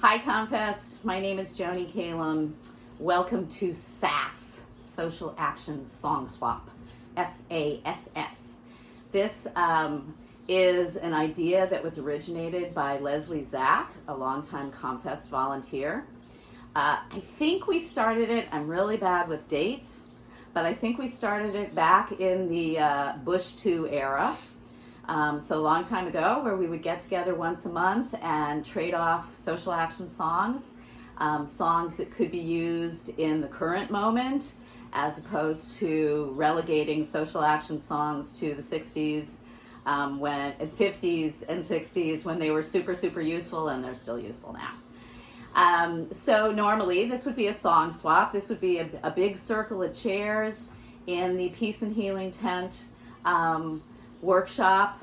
Hi Comfest, my name is Joanie Calem. Welcome to SASS, Social Action Song Swap, SASS. This is an idea that was originated by Leslie Zach, a longtime Comfest volunteer. I think we started it, I'm really bad with dates, but I think we started it back in the Bush 2 era. So a long time ago, where we would get together once a month and trade off social action songs, songs that could be used in the current moment, as opposed to relegating social action songs to the 60s, 50s and 60s when they were super useful, and they're still useful now. So normally this would be a song swap. This would be a big circle of chairs in the Peace and Healing Tent workshop,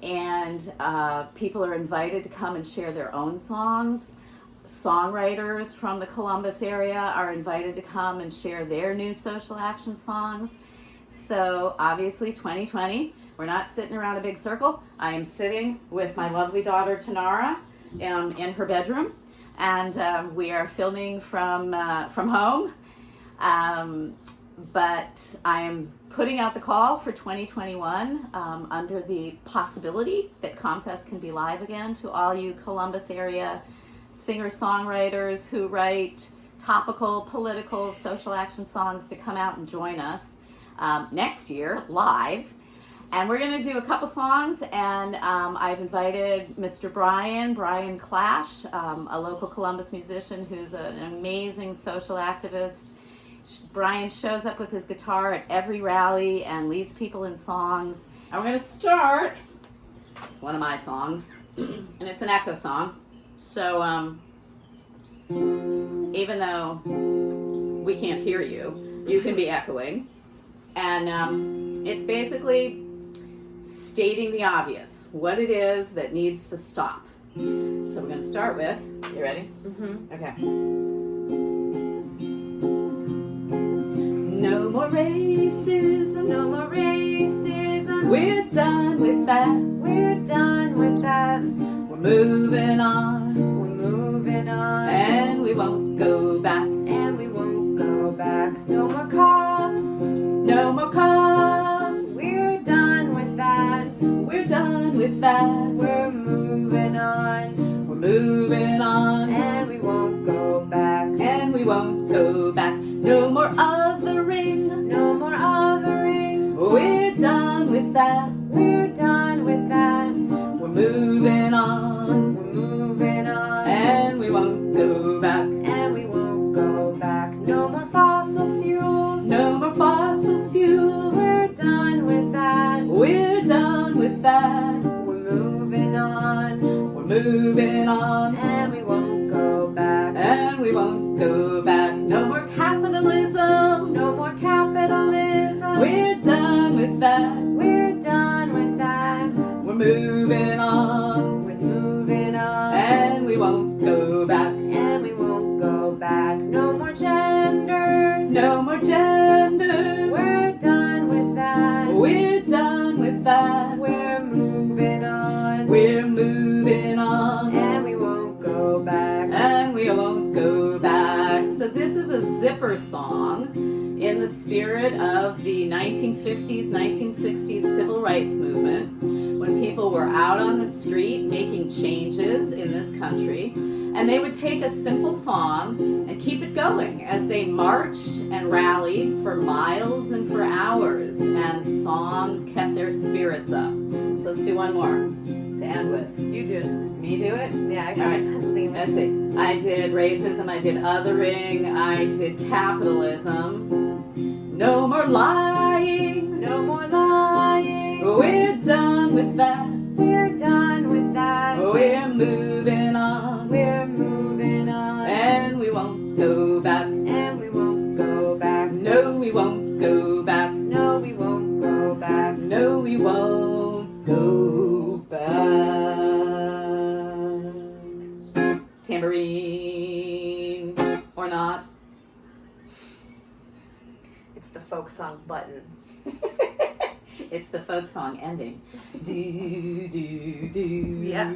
and people are invited to come and share their own songs. Songwriters from the Columbus area are invited to come and share their new social action songs. So obviously 2020, we're not sitting around a big circle. I am sitting with my lovely daughter Tanara in her bedroom, and we are filming from home. But I am putting out the call for 2021 under the possibility that Comfest can be live again, to all you Columbus area singer-songwriters who write topical, political, social action songs to come out and join us next year live. And we're going to do a couple songs, and I've invited Mr. Brian Clash, a local Columbus musician who's an amazing social activist. Brian shows up with his guitar at every rally and leads people in songs. And we're going to start one of my songs, and it's an echo song. So even though we can't hear you, you can be echoing. And it's basically stating the obvious, what it is that needs to stop. So we're going to start with, you ready? Mm-hmm. Okay. No more racism, No more racism. we're done with that. We're done with that. We're moving on, We're moving on. and we won't go back. And we won't go back. No more cops. No more cops, We're done with that. we're done with that. We're moving on. We're moving on, And we won't go back. and we won't go back. No more othering, No more othering. we're done with that. We're done with that. We're moving on, We're moving on. and we won't go back. And we won't go back. No more fossil fuels. No more fossil fuels, We're done with that. we're done with that. We're moving on. We're moving on, And we won't go back. and we won't go back. No more capitalism, No more capitalism. we're done with that. We're done with that. We're moving on, We're moving on. and we won't go back. And we won't go back. No more gender. No more gender, We're done with that. we're done with that. We're moving on. We're moving on, And we won't go back. and we won't go back. So this is a zipper song in the spirit of the 1950s, 1960s civil rights movement, when people were out on the street making changes in this country, and they would take a simple song and keep it going as they marched and rallied for miles and for hours, and songs kept their spirits up. So let's do one more to end with. You do it. Me do it? Yeah, I All got right. it. Let's see. I did racism, I did othering, I did capitalism. No more lying, No more lying. we're done with that. We're done with that. We're moving on, We're moving on. and we won't go back. And we won't go back. No, we won't go back. No, we won't go back. No, we won't go back. Tambourine, or not. It's the folk song button. It's the folk song ending. Do, do, do. Yeah.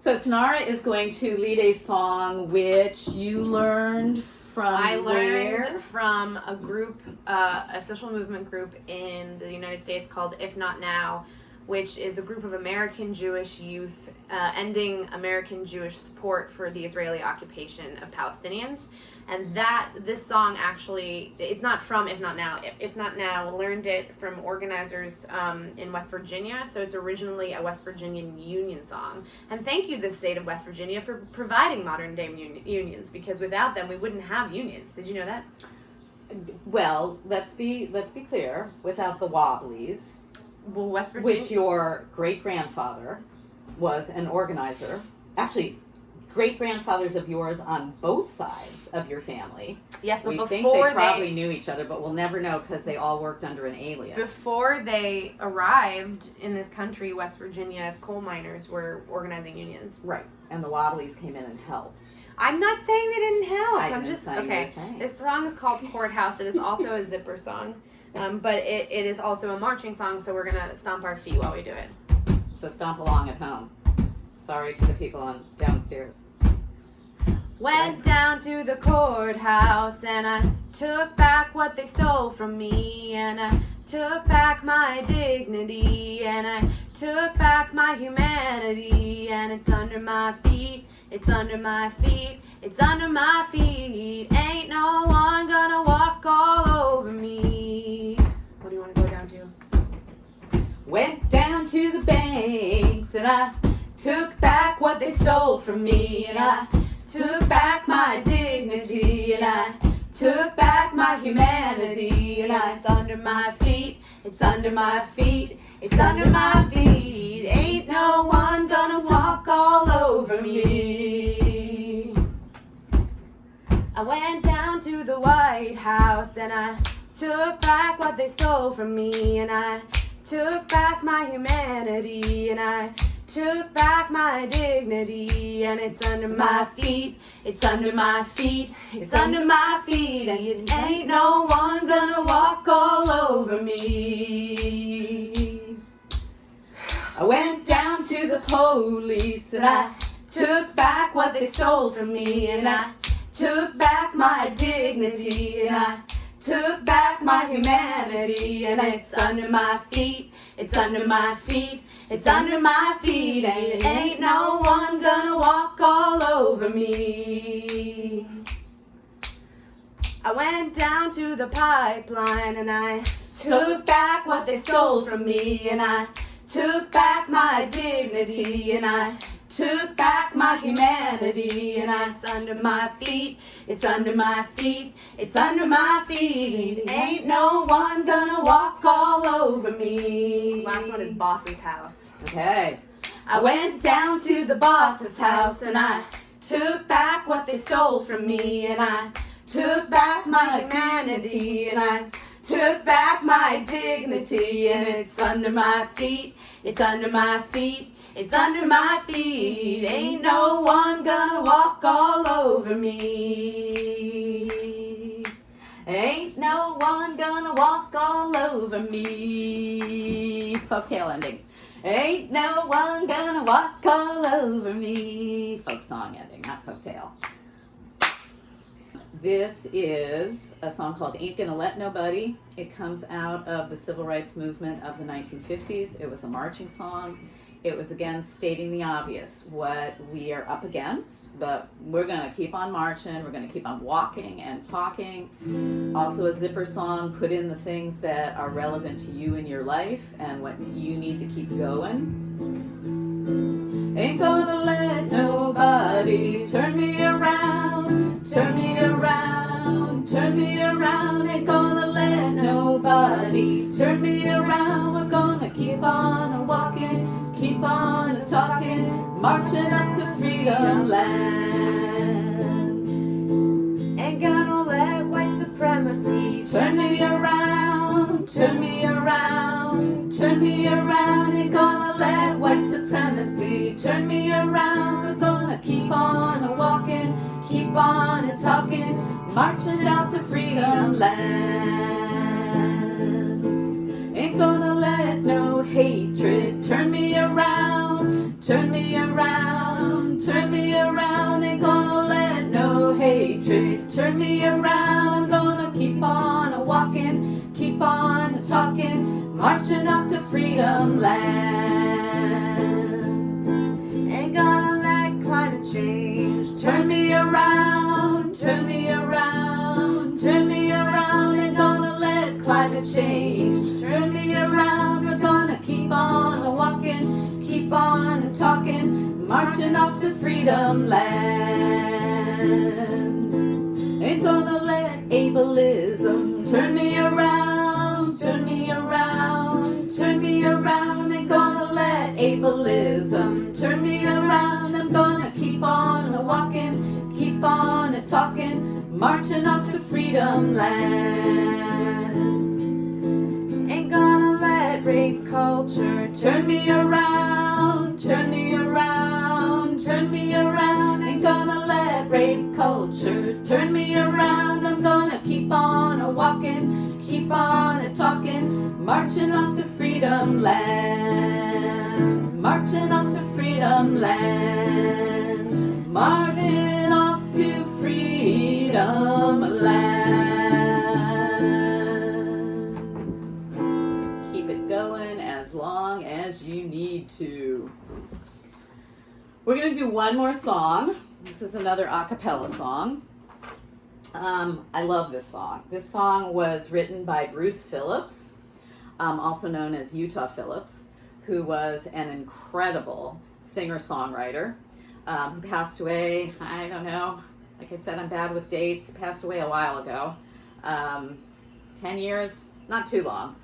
So Tanara is going to lead a song which you learned from I learned where? from a group, a social movement group in the United States called If Not Now, which is a group of American Jewish youth ending American Jewish support for the Israeli occupation of Palestinians. And this song actually, it's not from If Not Now. If Not Now learned it from organizers in West Virginia. So it's originally a West Virginian union song. And thank you, the state of West Virginia, for providing modern day unions, because without them we wouldn't have unions. Did you know that? Well, let's be clear. Without the Wobblies, Well, West Virginia. which your great-grandfather was an organizer. Actually, great-grandfathers of yours on both sides of your family. Yes, but We before think they probably knew each other, but we'll never know because they all worked under an alias. Before they arrived in this country, West Virginia coal miners were organizing unions. Right, and the Wobblies came in and helped. I'm not saying they didn't help. I I'm didn't just say you okay. were saying. This song is called Courthouse. It is also a zipper song, but it is also a marching song. So we're gonna stomp our feet while we do it. So stomp along at home. Sorry to the people on downstairs. Went down to the courthouse and I took back what they stole from me, and I took back my dignity, and I took back my humanity, and it's under my feet, it's under my feet, it's under my feet. Ain't no one gonna walk all over me. What do you want to go down to? Went down to the banks and I took back what they stole from me, and I took back my dignity, and I took back my humanity, and it's under my feet, it's under my feet, it's under my feet. Ain't no one gonna walk all over me. I went down to the White House and I took back what they stole from me, and I took back my humanity, and I took back my dignity, and it's under my feet, it's under my feet, it's under my feet, and ain't no one gonna walk all over me. I went down to the police and I took back what they stole from me, and I took back my dignity, and I took back my humanity, and it's under my feet, it's under my feet, it's under my feet, and ain't no one gonna walk all over me. I went down to the pipeline and I took back what they stole from me, and I took back my dignity, and I took back my humanity, and it's under my feet, it's under my feet, it's under my feet. Ain't no one gonna walk all over me. Last one is Boss's House. Okay. I went down to the boss's house and I took back what they stole from me, and I took back my humanity, and I took back my dignity, and it's under my feet, it's under my feet, it's under my feet. Ain't no one gonna walk all over me. Ain't no one gonna walk all over me. Folktale ending. Ain't no one gonna walk all over me. Folk song ending, not folktale. This is a song called Ain't Gonna Let Nobody. It comes out of the civil rights movement of the 1950s. It was a marching song. It was, again, stating the obvious, what we are up against, but we're going to keep on marching. We're going to keep on walking and talking. Also a zipper song, put in the things that are relevant to you in your life and what you need to keep going. Ain't gonna let nobody turn me around, turn me around, turn me around. Ain't gonna let nobody turn me around. We're gonna keep on walking, keep on talking, marching up to freedom land. Ain't gonna let white supremacy turn me around, turn me around, turn me around. Ain't gonna let white supremacy turn me around. We're gonna keep on walking, keep on talking, marching out to freedom land. Ain't gonna let no hatred turn me around, turn me around, freedom land. Ain't gonna let climate change Turn me around, turn me around, turn me around. Ain't gonna let climate change turn me around. We're gonna keep on walking, keep on talking, marching off to freedom land. Ain't gonna let ableism turn me around, turn me around, turn me around. Ain't gonna let ableism turn me around. I'm gonna keep on walking, keep on talking, marching off to freedom land. Ain't gonna let rape culture Turn me around, turn me around, turn me around. Ain't gonna let rape culture turn me around. I'm gonna keep on walking, keep on talking, marching off to freedom land. Marching off to freedom land. Marching off to freedom land. Keep it going as long as you need to. We're going to do one more song. This is another a cappella song. I love this song. This song was written by Bruce Phillips, also known as Utah Phillips, who was an incredible singer-songwriter who passed away, I don't know, like I said, I'm bad with dates, passed away a while ago. 10 years, not too long.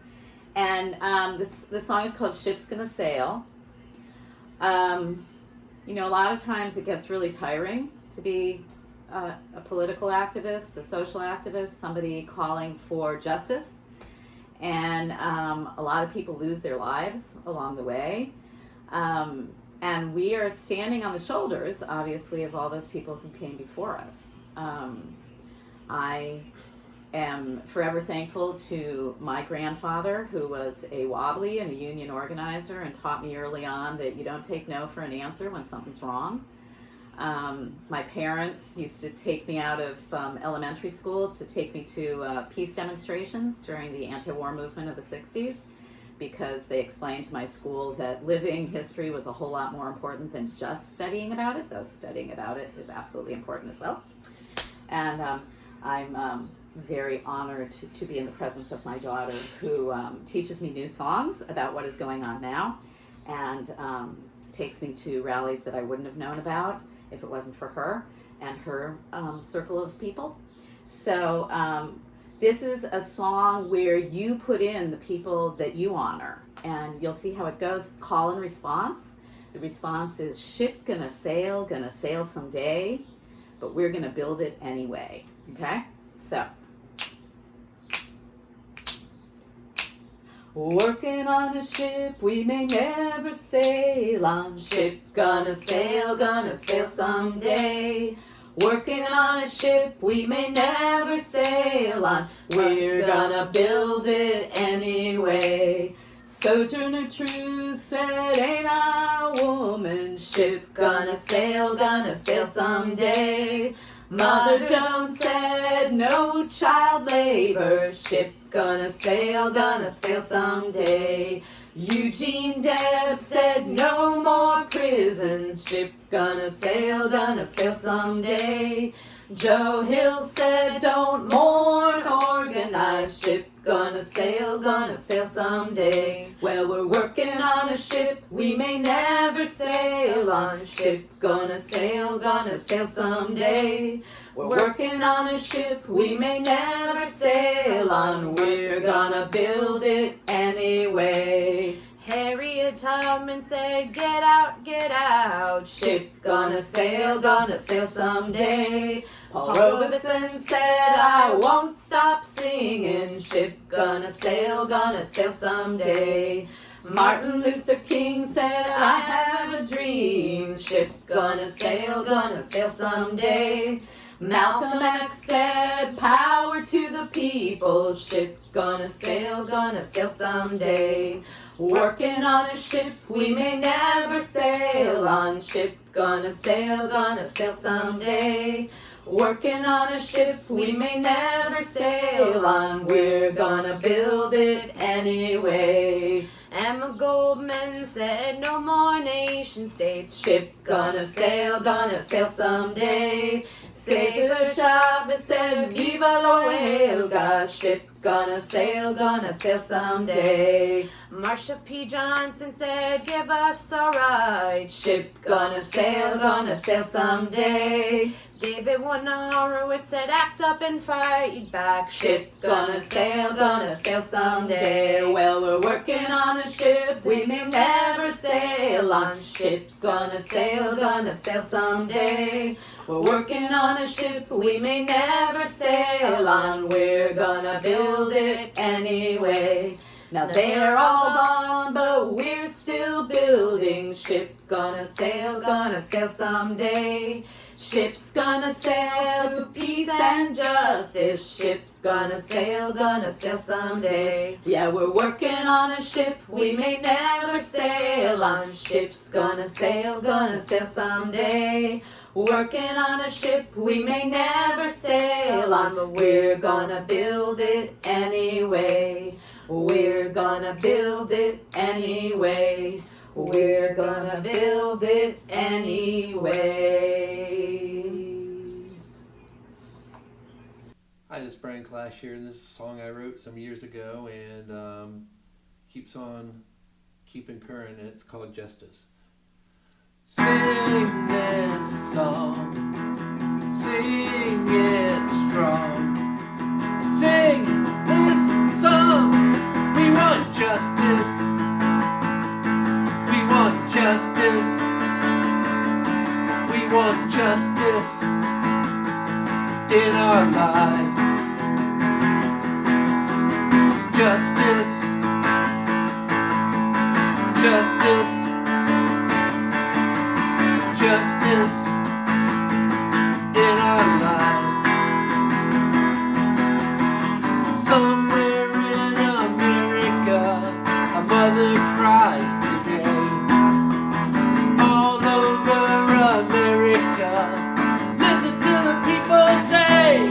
And this song is called Ship's Gonna Sail. You know, a lot of times it gets really tiring to be a political activist, a social activist, somebody calling for justice. And a lot of people lose their lives along the way. And we are standing on the shoulders, obviously, of all those people who came before us. I am forever thankful to my grandfather, who was a wobbly and a union organizer and taught me early on that you don't take no for an answer when something's wrong. My parents used to take me out of elementary school to take me to peace demonstrations during the anti-war movement of the 60s, because they explained to my school that living history was a whole lot more important than just studying about it, though studying about it is absolutely important as well. And I'm very honored to be in the presence of my daughter, who teaches me new songs about what is going on now, and takes me to rallies that I wouldn't have known about if it wasn't for her and her circle of people. So this is a song where you put in the people that you honor, and you'll see how it goes. Call and response. The response is, ship gonna sail someday, but we're gonna build it anyway. Okay? So, working on a ship we may never sail on. Ship gonna sail someday. Working on a ship we may never sail on. We're gonna build it anyway. Sojourner Truth said, ain't I a woman? Ship gonna sail someday. Mother Jones said, no child labor. Ship gonna sail someday. Eugene Debs said, no more prisons. Ship gonna sail someday. Joe Hill said, don't mourn, organize. Ship gonna sail someday. Well, we're working on a ship we may never sail on. Ship gonna sail someday. We're working on a ship we may never sail on. We're gonna build it anyway. Harriet Tubman said, get out, get out. Ship gonna sail someday. Paul Robeson said, I won't stop singing. Ship gonna sail someday. Martin Luther King said, I have a dream. Ship gonna sail someday. Malcolm X said, power to the people. Ship gonna sail someday. Working on a ship we may never sail on. Ship gonna sail someday. Working on a ship we may never sail on. We're gonna build it anyway. Emma Goldman said, no more nation states. Ship gonna sail someday. Cesar Chavez said, Viva la huelga. Ship gonna sail someday. Marsha P. Johnson said, give us a ride. Ship gonna sail someday. David Warnarowitz said, act up and fight back. Ship gonna sail someday. Well, we're working on a ship we may never sail on. Ship's gonna sail someday. We're working on a ship we may never sail on. We're gonna build it anyway. Now they're all gone, but we're still building. Ship gonna sail someday. Ship's gonna sail to peace and justice. Ship's gonna sail someday. Yeah, we're working on a ship we may never sail on. Ship's gonna sail someday. Working on a ship we may never sail on, but we're gonna build it anyway. We're gonna build it anyway. We're gonna build it anyway. Hi, this is Brian Clash here, and this is a song I wrote some years ago and keeps on keeping current, and it's called Justice. Sing this song, sing it strong. Sing this song, we want justice. We want justice. We want justice in our lives. Justice. Justice. Justice in our lives. Somewhere in America, a mother cries today. All over America, listen to the people say,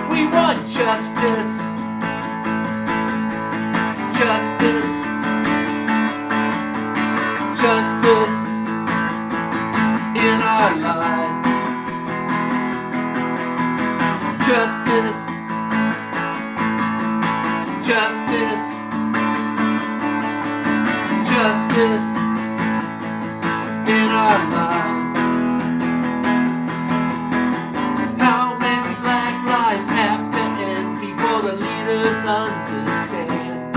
we want justice. Justice. Justice in our lives. Justice. Justice. Justice in our lives. How many black lives have to end before the leaders understand?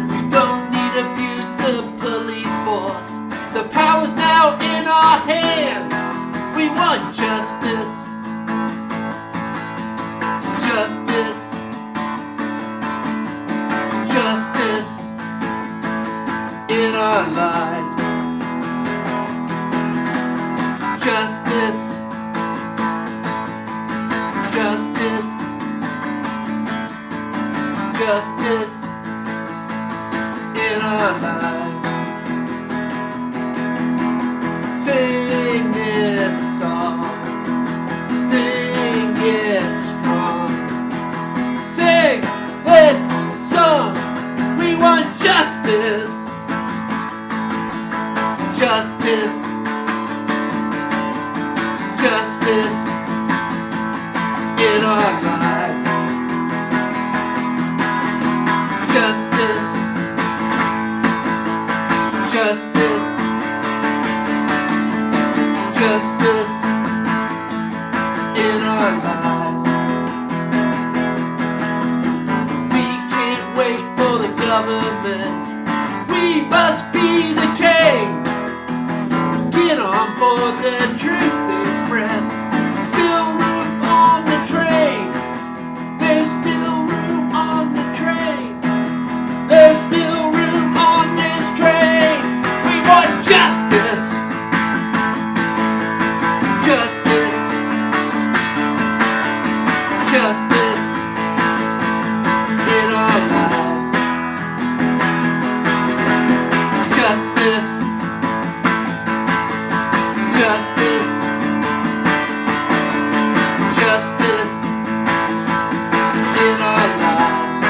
We don't need abusive police force. The power's now in our hands. We want justice. Justice. Justice in our lives. Justice. Justice. Justice in our lives. Sing this song, sing it strong. Sing this song, we want justice. Justice. Justice in our lives. Justice. Justice. Justice in our lives. We can't wait for the government. We must be the change. Get on board the truth express. Still room on the train. There's still room on the train. There's still room on this train. We want justice. Justice. Justice in our lives. Justice. Justice. Justice in our lives.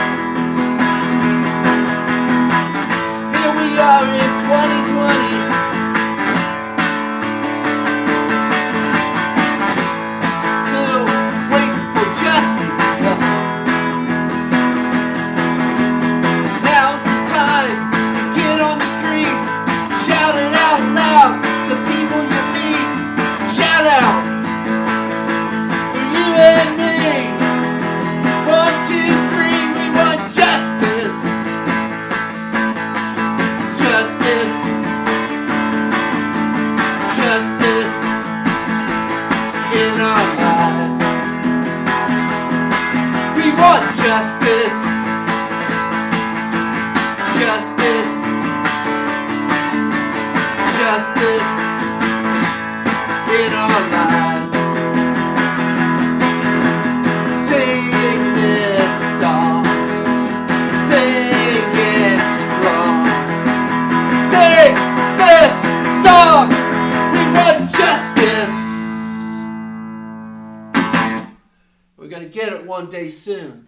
are in 2020. So waiting for justice to come. Now's the time to get on the streets, shout it out loud. The people you meet, shout out for you and me. 1, 2, 3, we want justice. Justice. Justice in our lives. We want justice. Justice. Justice in our lives. Sing this song. Sing it strong. Sing this song. We want justice. We're gonna get it one day soon.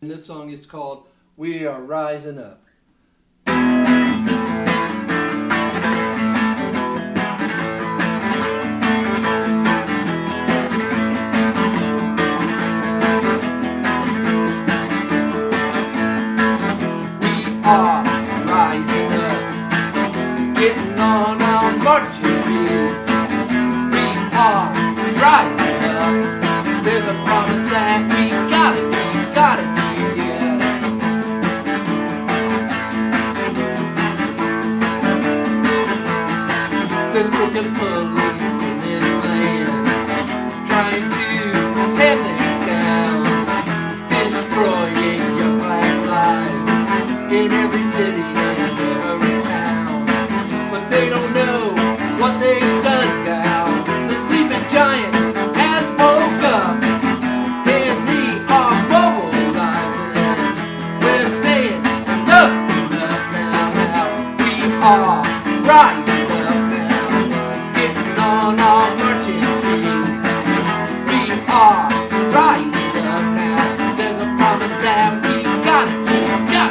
And this song is called We Are Rising Up. We are rising up, getting on our marching feet. We are rising up. There's a promise that we gotta keep, yeah. There's broken police in this land, trying to tear things down, destroying your black lives in every city and every town. But they don't know what they've done now. The sleeping giant has woke up, and we are mobilizing. We're saying enough's enough now. We are rising up now, getting on our marching feet. We are rising up now. There's a promise that we gotta keep, yeah.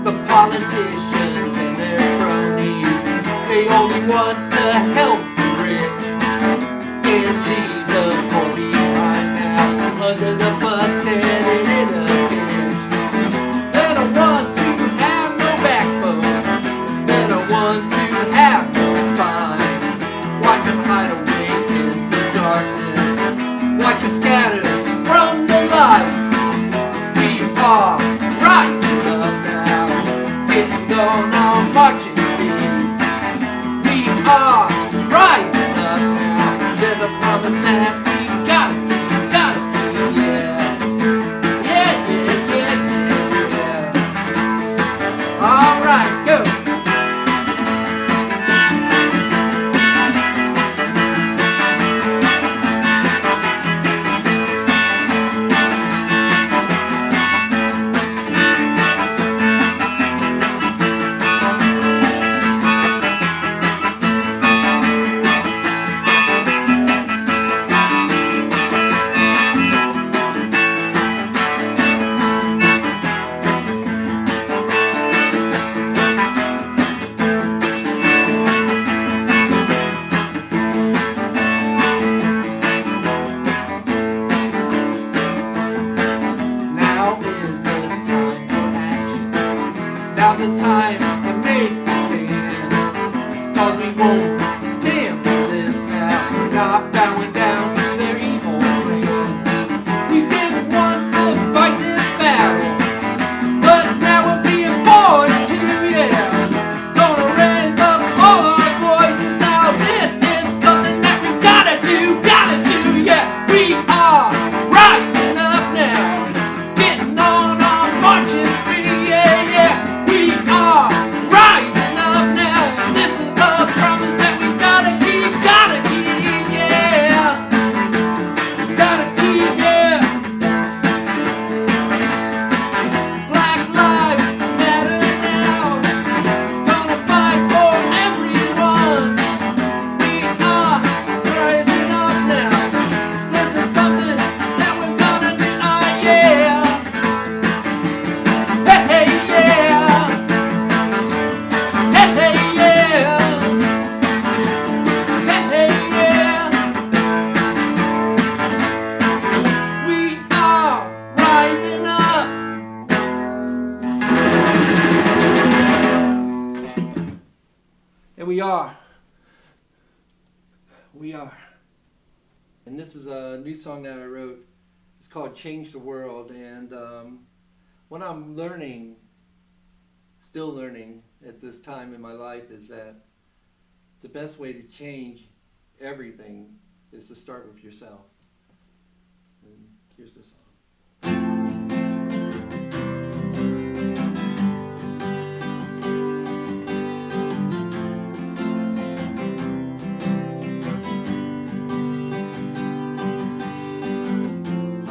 The politicians and their cronies, they only want to help the rich and leave the poor behind now, under the bus, headed in a ditch. They're the ones who have no backbone, they're the ones who have no spine. Watch them hide away in the darkness, watch them scatter from the light. We are rising up now, getting on our marching feet. We are rising up now. There's a promise that we gotta keep, yeah. Yeah, yeah, yeah, yeah. All right, go. We are. And this is a new song that I wrote. It's called Change the World. And what I'm learning, still learning at this time in my life, is that the best way to change everything is to start with yourself. And here's the song.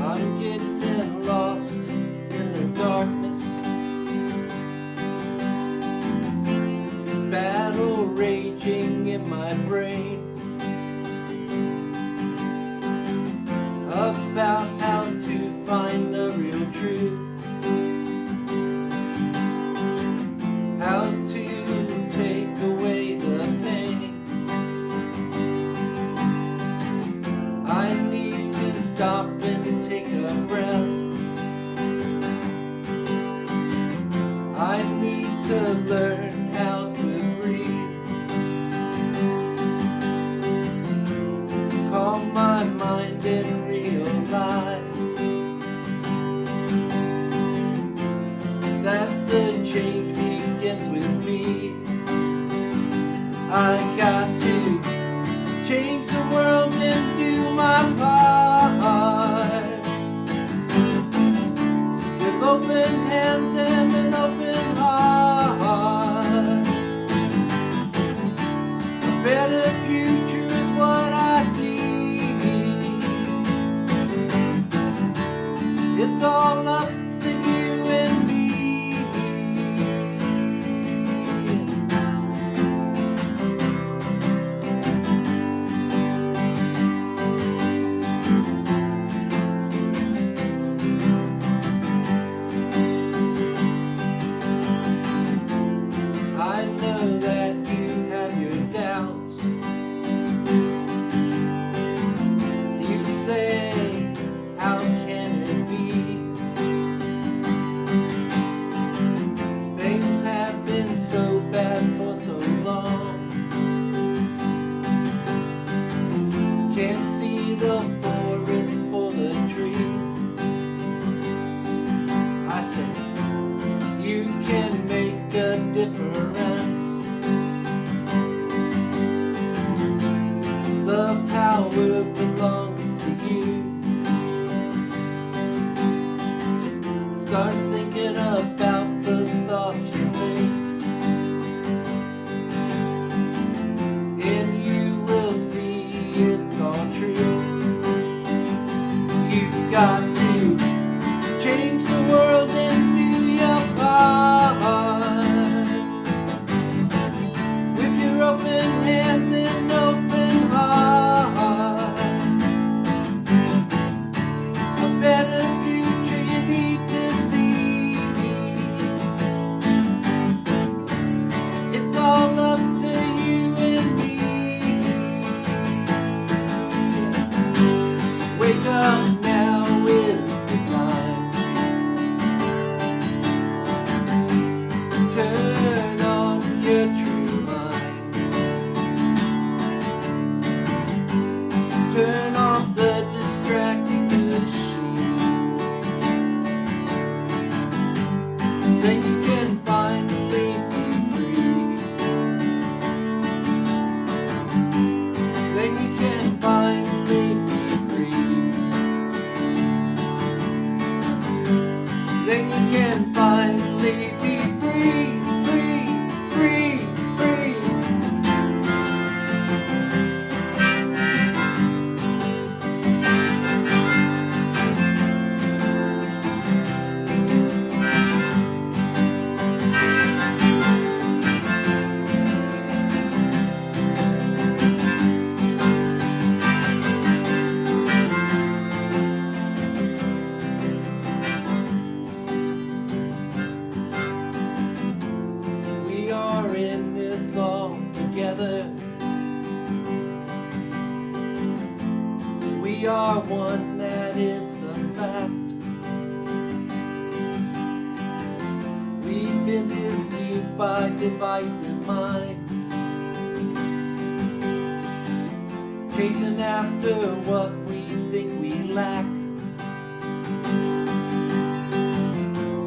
I'm getting lost in the darkness, battle raging in my brain about how to find the real truth, how to take away the pain. I need to stop and take a breath. I need to learn how to breathe. Calm my mind and realize that the change begins with me. I got to change the world and do my part with open hands and an open heart. A better future is what I see. It's all up to you and me. I know that you have your doubts. You say, how can it be? Things have been so bad for so long. Can't see the forest for the trees. I say, you can make a difference. The power belongs to you. Start thinking about the thoughts you think, and you will see it's all true. You got to change the world and do your part with your open hands and open heart. A better future you need to see. It's all up to you and me. Wake up, now is the time. Turn on your true mind. Turn off the distracting machines. Then you can finally be free. Then you can finally be free. Then you can finally be free, free, free, free. We are in this all together. We are one, that is a fact. We've been deceived by divisive minds. chasing after what we think we lack.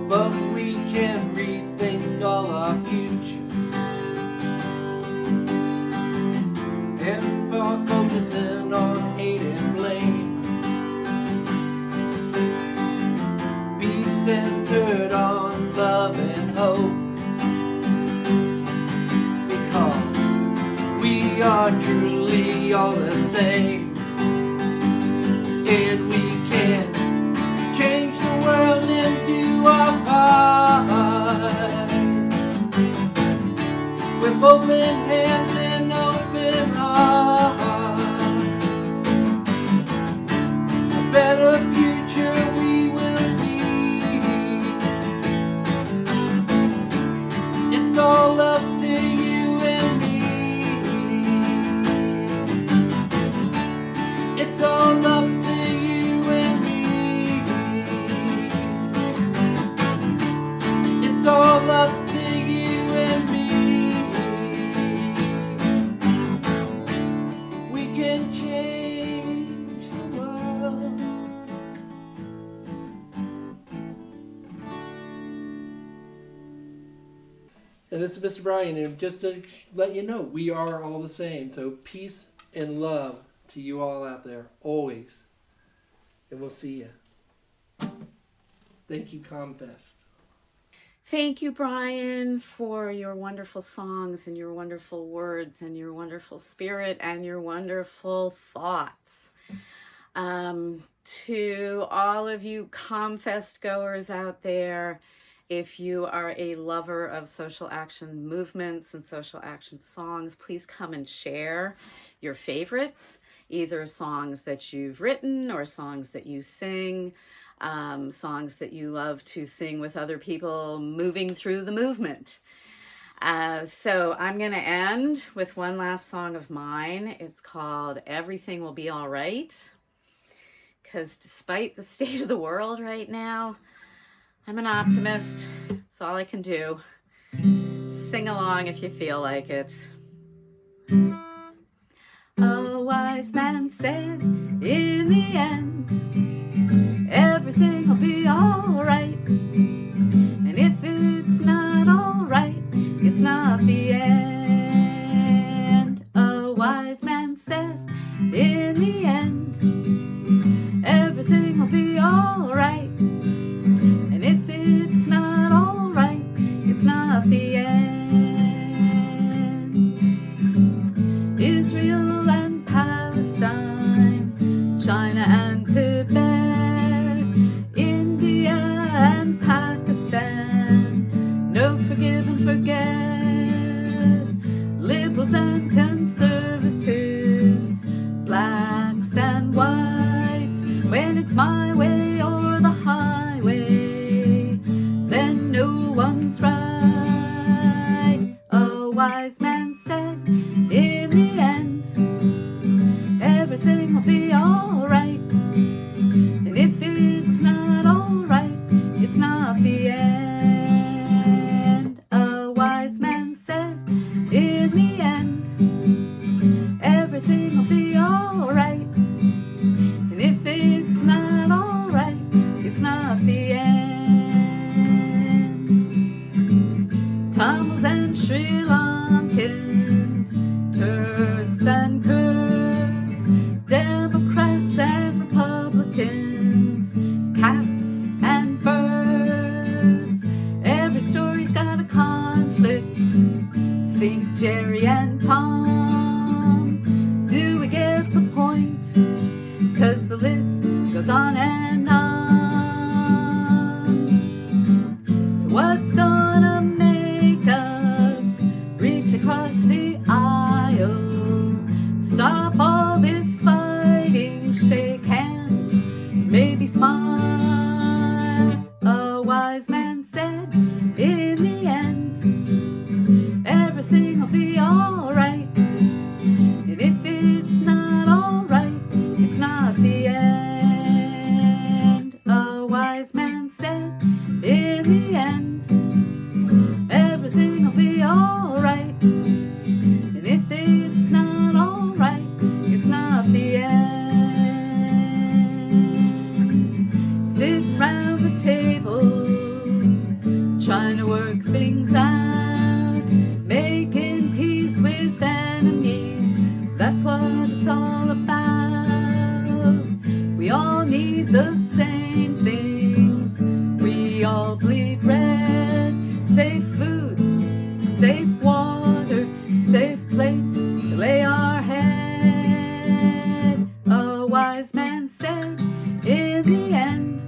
But we can rethink all our futures and focusing on hate and blame. Be centered on love and hope, because we are truly all the same, and we can change the world and do our part with open hands and open hearts. A better future we will see. It's all up to you and me. It's all up to you and me. It's all up to you and me. We can change the world. And this is Mr. Brian, and just to let you know, we are all the same. So peace and love to you all out there, always. And we'll see you. Thank you, Comfest. Thank you, Brian, for your wonderful songs and your wonderful words and your wonderful spirit and your wonderful thoughts. To all of you Comfest goers out there, if you are a lover of social action movements and social action songs, please come and share your favorites, either songs that you've written or songs that you sing, songs that you love to sing with other people moving through the movement. So I'm going to end with one last song of mine. It's called Everything Will Be All Right, because despite the state of the world right now, I'm an optimist. It's all I can do. Sing along if you feel like it. A wise man said, in the end, everything will be all right. And if it's not all right, it's not the end. A wise man said, in the end, everything will be all right. And if it's not all right, it's not the end. Israel and Palestine, China and Tibet, India and Pakistan, no forgive and forget, liberals and conservatives, blacks and whites, when it's my way or the highway, then no one's right. A wise man said, in the end, everything will be all right. And if it's not all right, it's not the end. A wise man said, in the end, everything will be all right. And if it's not all right, it's not the end. Tamils and Sri Lankans, Turks and Kurds, Democrats and Republicans, cats and birds, every story's got a conflict. Think Jerry and Tom, do we get the point? 'Cause the list goes on and on. So what's gonna make us reach across the aisle? Stop all this fighting, shake hands, maybe smile. A wise man said, in the end, everything will be all right. And if it's not all right, it's not the end. the same things. We all bleed red. Safe food, safe water, safe place to lay our head. A wise man said, in the end,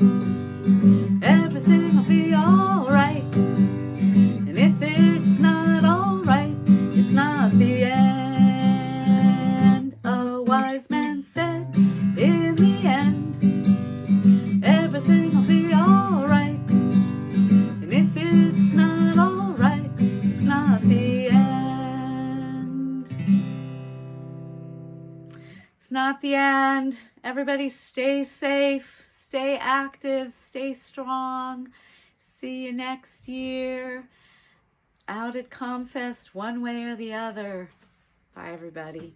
everything will be alright. And if it's not alright, it's not the end. A wise man said, in the end, everything will be alright. And if it's not alright, it's not the end. It's not the end. Everybody stay safe, stay active, stay strong. See you next year out at Comfest, one way or the other. Bye, everybody.